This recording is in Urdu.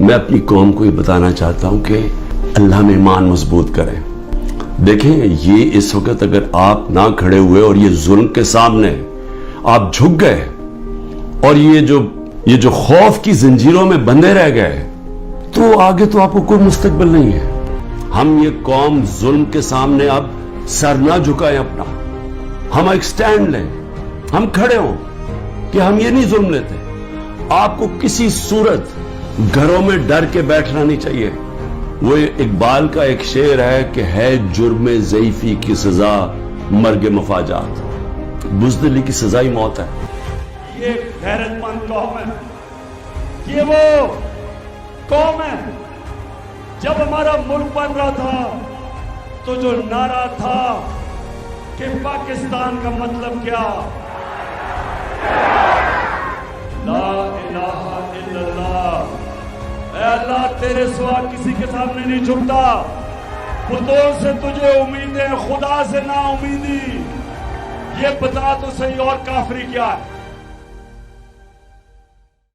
میں اپنی قوم کو یہ بتانا چاہتا ہوں کہ اللہ میں ایمان مضبوط کریں. دیکھیں یہ اس وقت اگر آپ نہ کھڑے ہوئے اور یہ ظلم کے سامنے آپ جھک گئے اور یہ جو خوف کی زنجیروں میں بندھے رہ گئے تو آگے تو آپ کو کوئی مستقبل نہیں ہے. ہم یہ قوم ظلم کے سامنے اب سر نہ جھکائیں اپنا. ہم ایک سٹینڈ لیں, ہم کھڑے ہوں کہ ہم یہ نہیں ظلم لیتے. آپ کو کسی صورت گھروں میں ڈر کے بیٹھنا نہیں چاہیے. وہ اقبال کا ایک شعر ہے کہ ہے جرم ضعیفی کی سزا مرگ مفاجات, بزدلی کی سزا ہی موت ہے. یہ غیرت مند قوم ہے, یہ وہ قوم ہے. جب ہمارا ملک بن رہا تھا تو جو نعرہ تھا کہ پاکستان کا مطلب کیا, لا الہ الا اللہ, اے اللہ تیرے سوا کسی کے سامنے نہیں جھکتا, بتوں سے تجھے امیدیں, خدا سے نا امیدی. یہ بتا تو صحیح اور کافری کیا ہے.